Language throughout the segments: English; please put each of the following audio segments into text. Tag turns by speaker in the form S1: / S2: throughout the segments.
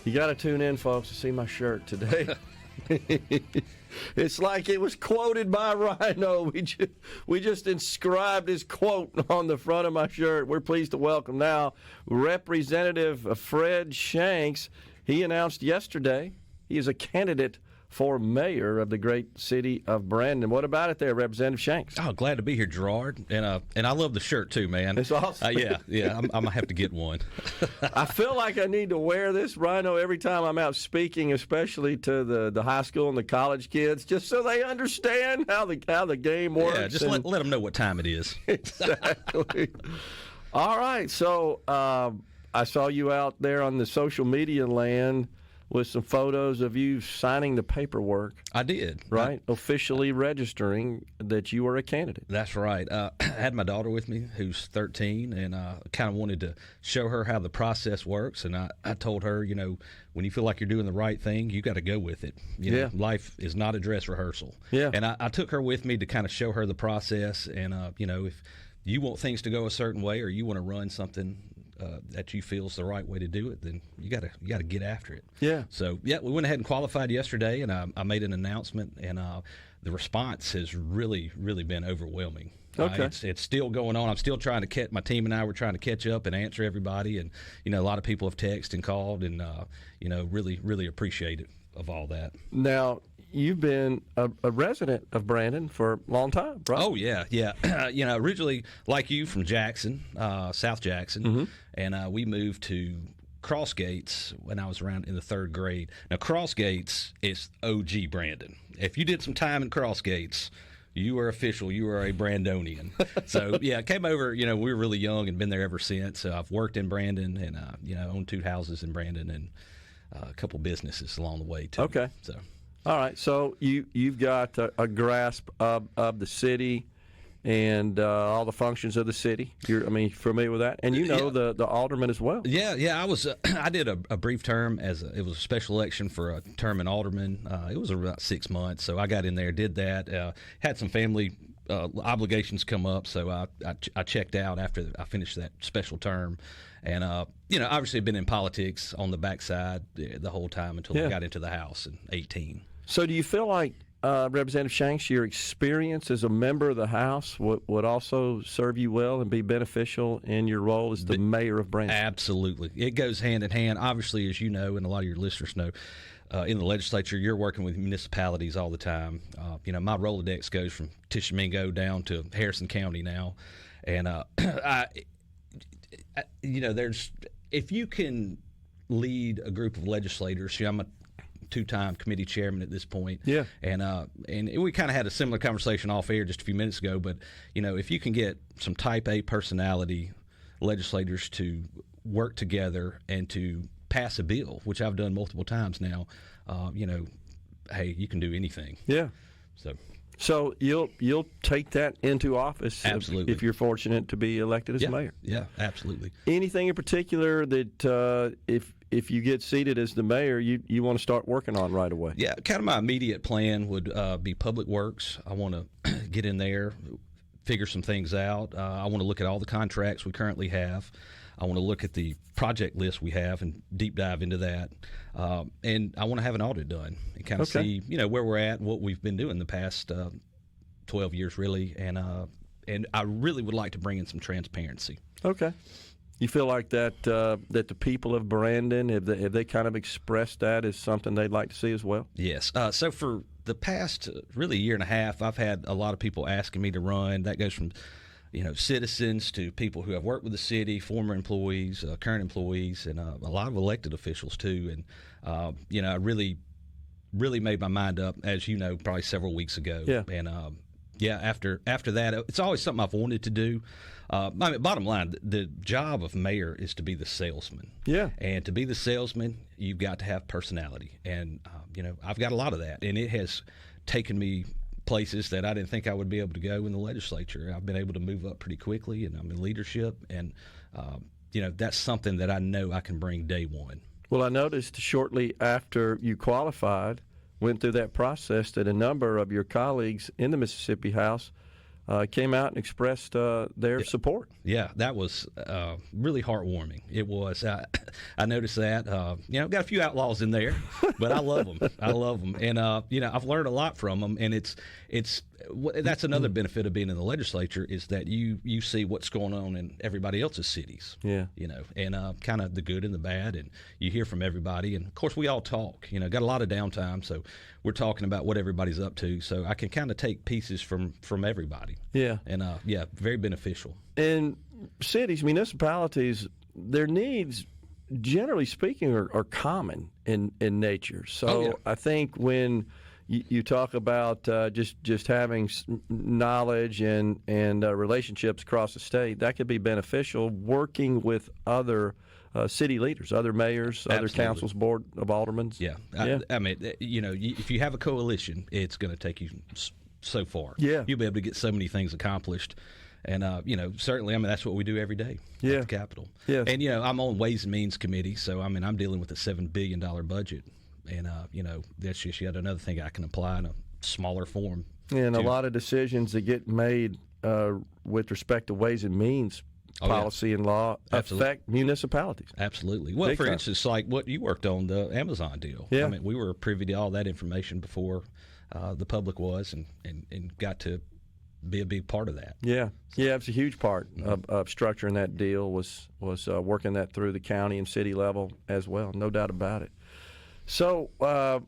S1: You got to tune in, folks, to see my shirt today. It's like it was quoted by Rhino. We just inscribed his quote on the front of my shirt. We're pleased to welcome now Representative Fred Shanks. He announced yesterday he is a candidate for mayor of the great city of Brandon. What about it there, Representative Shanks?
S2: Oh, glad to be here, Gerard. And I love the shirt too, man.
S1: It's awesome.
S2: Yeah. I'm gonna have to get one.
S1: I feel like I need to wear this, Rhino, every time I'm out speaking, especially to the high school and the college kids, just so they understand how the game works.
S2: Yeah, just let them know what time it is.
S1: Exactly. All right. So I saw you out there on the social media land with some photos of you signing the paperwork.
S2: I did.
S1: Right? Officially registering that you were a candidate.
S2: That's right. I had my daughter with me, who's 13, and kind of wanted to show her how the process works. And I told her, when you feel like you're doing the right thing, you got to go with it. Life is not a dress rehearsal.
S1: Yeah.
S2: And I took her with me to kind of show her the process. And, if you want things to go a certain way or you want to run something that you feel is the right way to do it, then you got to get after it.
S1: Yeah.
S2: So we went ahead and qualified yesterday, and I made an announcement, and the response has really, really been overwhelming.
S1: Okay.
S2: It's still going on. I'm still trying to catch my team, and I were trying to catch up and answer everybody, and a lot of people have texted and called, and really, really appreciate it of all that.
S1: Now, you've been a resident of Brandon for a long time, right?
S2: Oh, yeah. Originally, like you, from Jackson, South Jackson, and we moved to Crossgates when I was around in the third grade. Now, Crossgates is OG Brandon. If you did some time in Crossgates, you were official. You were a Brandonian. So, I came over, we were really young and been there ever since. So I've worked in Brandon and, owned 2 houses in Brandon and a couple businesses along the way, too.
S1: Okay.
S2: So.
S1: All right, so you've got a grasp of the city and all the functions of the city. You're familiar with that, and the alderman as well.
S2: Yeah. I was I did a brief term it was a special election for a term in alderman. It was about 6 months, so I got in there, did that. Had some family obligations come up, so I checked out after I finished that special term, and obviously I've been in politics on the backside the whole time until I got into the House in 2018.
S1: So do you feel like, Representative Shanks, your experience as a member of the House would also serve you well and be beneficial in your role as the mayor of Brandon?
S2: Absolutely. It goes hand in hand. Obviously, as you know, and a lot of your listeners know, in the legislature, you're working with municipalities all the time. My Rolodex goes from Tishomingo down to Harrison County now. And, if you can lead a group of legislators, I'm a 2-time committee chairman at this point.
S1: Yeah.
S2: And we kind of had a similar conversation off air just a few minutes ago, but if you can get some type A personality legislators to work together and to pass a bill, which I've done multiple times now, hey, you can do anything.
S1: Yeah. So you'll take that into office.
S2: Absolutely.
S1: If you're fortunate to be elected as mayor.
S2: Yeah, absolutely.
S1: Anything in particular that if you get seated as the mayor, you want to start working on right away?
S2: Yeah, kind of my immediate plan would be public works. I want to get in there, figure some things out. I want to look at all the contracts we currently have. I want to look at the project list we have and deep dive into that. And I want to have an audit done and kind of see, where we're at and what we've been doing the past 12 years, really. And I really would like to bring in some transparency.
S1: Okay. You feel like that the people of Brandon, have they kind of expressed that as something they'd like to see as well?
S2: Yes. So for the past really year and a half, I've had a lot of people asking me to run. That goes from citizens to people who have worked with the city, former employees, current employees, and a lot of elected officials too. And I really made my mind up, as you know, probably several weeks ago.
S1: Yeah.
S2: And after that, it's always something I've wanted to do. Bottom line, the job of mayor is to be the salesman.
S1: Yeah.
S2: And to be the salesman, you've got to have personality. And, I've got a lot of that. And it has taken me places that I didn't think I would be able to go in the legislature. I've been able to move up pretty quickly, and I'm in leadership. And, that's something that I know I can bring day one.
S1: Well, I noticed shortly after you qualified, went through that process, that a number of your colleagues in the Mississippi House came out and expressed their support.
S2: Yeah, that was really heartwarming. It was. I noticed that. Got a few outlaws in there, but I love them. I love them, and I've learned a lot from them. And that's another benefit of being in the legislature is that you see what's going on in everybody else's cities.
S1: Yeah.
S2: And kind of the good and the bad, and you hear from everybody. And of course, we all talk. Got a lot of downtime, so we're talking about what everybody's up to. So I can kind of take pieces from everybody.
S1: Yeah.
S2: And very beneficial.
S1: In cities, municipalities, their needs, generally speaking, are common in nature. So I think when you talk about just having knowledge and relationships across the state, that could be beneficial. Working with other city leaders, other mayors,
S2: Absolutely.
S1: other councils, board of aldermen.
S2: Yeah. I mean, if you have a coalition, it's going to take you so far.
S1: Yeah.
S2: You'll be able to get so many things accomplished. And, certainly, that's what we do every day at the Capitol.
S1: Yes.
S2: And, I'm on Ways and Means Committee, so, I'm dealing with a $7 billion budget. And, that's just yet another thing I can apply in a smaller form.
S1: And a lot of decisions that get made with respect to Ways and Means policy and law affect municipalities.
S2: Absolutely. Well, for instance, like what you worked on, the Amazon deal.
S1: Yeah.
S2: We were privy to all that information before the public was and got to be a big part of that.
S1: Yeah, it's a huge part of structuring that deal was working that through the county and city level as well, no doubt about it. So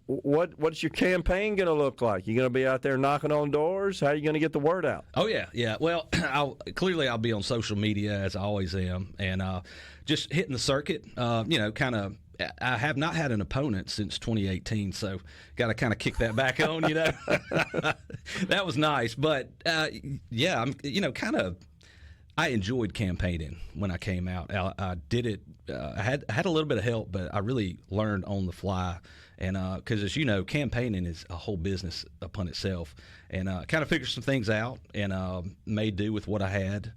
S1: what's your campaign going to look like? You going to be out there knocking on doors? How are you going to get the word out?
S2: Oh, yeah. Well, I'll be on social media, as I always am, and just hitting the circuit, I have not had an opponent since 2018, so got to kind of kick that back on, That was nice. But, I enjoyed campaigning when I came out. I did it. I had a little bit of help, but I really learned on the fly. And because, as you know, campaigning is a whole business upon itself. And kind of figured some things out and made do with what I had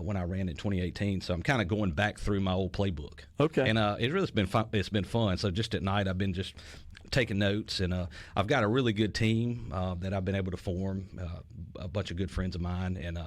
S2: when I ran in 2018. So I'm kind of going back through my old playbook. Okay. And it really has been fun. It's been fun. So just at night, I've been just taking notes, and I've got a really good team that I've been able to form, a bunch of good friends of mine, and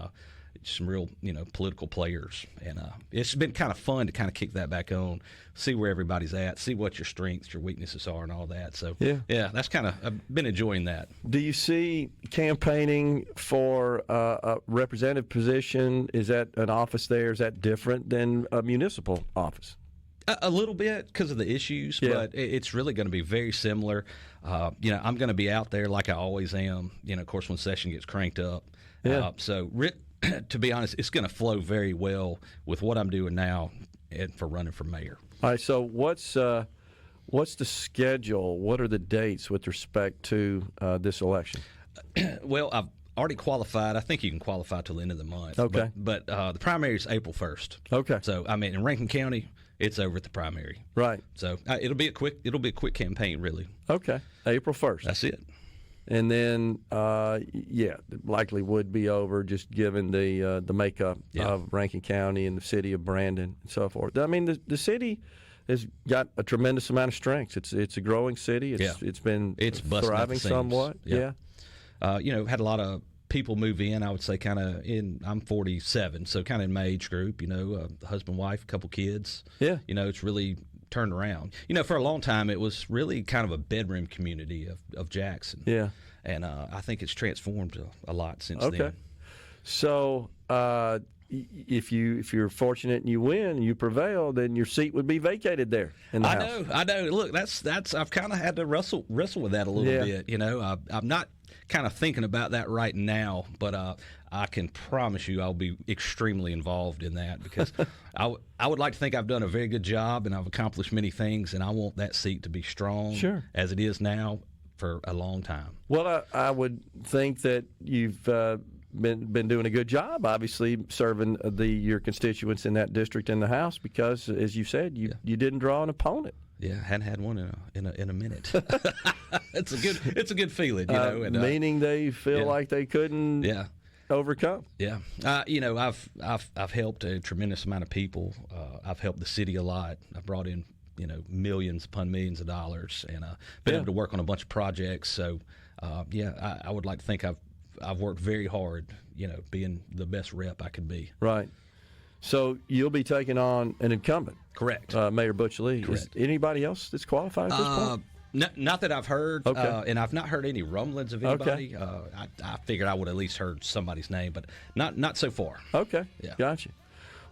S2: some real, political players. And it's been kind of fun to kind of kick that back on, see where everybody's at, see what your strengths, your weaknesses are, and all that. So, yeah, that's I've been enjoying that.
S1: Do you see campaigning for a representative position, is that an office there, is that different than a municipal office?
S2: A little bit because of the issues, but it's really going to be very similar. I'm going to be out there like I always am, of course, when session gets cranked up. To be honest, it's going to flow very well with what I'm doing now and for running for mayor.
S1: All right, so what's the schedule? What are the dates with respect to this election?
S2: Well, I've already qualified. I think you can qualify till the end of the month.
S1: Okay.
S2: But the primary is April 1st.
S1: Okay.
S2: So, in Rankin County, it's over at the primary.
S1: Right.
S2: So it'll be a quick campaign, really.
S1: Okay. April 1st.
S2: That's it.
S1: And then, likely would be over just given the makeup of Rankin County and the city of Brandon and so forth. I mean, the city has got a tremendous amount of strengths. It's a growing city. It's been thriving somewhat. Yeah.
S2: Had a lot of people move in. I would say I'm 47, so kind of in my age group. Husband, wife, a couple kids. Yeah. It's really turned around. For a long time, it was really kind of a bedroom community of Jackson. Yeah. And I think it's transformed a lot since then. Okay. So if you're fortunate and you win and you prevail, then your seat would be vacated there in the House. I know. Look, that's I've kind of had to wrestle with that a little bit. I'm not kind of thinking about that right now, but I can promise you I'll be extremely involved in that because I would like to think I've done a very good job and I've accomplished many things, and I want that seat to be strong as it is now for a long time. Well,
S1: I would think that you've been doing a good job, obviously, serving your constituents in that district in the House because, as you said, you didn't draw an opponent.
S2: Yeah, hadn't had one in a minute. It's a good feeling, And,
S1: meaning they feel like they couldn't overcome.
S2: Yeah, I've helped a tremendous amount of people. I've helped the city a lot. I've brought in millions upon millions of dollars, and been able to work on a bunch of projects. So I would like to think I've I've worked very hard, being the best rep I could be.
S1: Right. So you'll be taking on an incumbent.
S2: Correct.
S1: Mayor Butch Lee.
S2: Correct.
S1: Is anybody else that's qualified at this point?
S2: Not that I've heard,
S1: Okay.
S2: and I've not heard any rumblings of anybody. I figured I would at least heard somebody's name, but not so far.
S1: Okay,
S2: Yeah.
S1: Gotcha.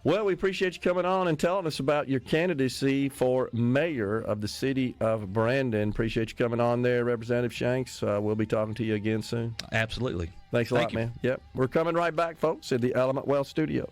S1: Well, we appreciate you coming on and telling us about your candidacy for mayor of the city of Brandon. Appreciate you coming on there, Representative Shanks. We'll be talking to you again soon.
S2: Absolutely.
S1: Thanks a lot,
S2: you.
S1: man. Yep. We're coming right back, folks, in the Element Wealth Studio.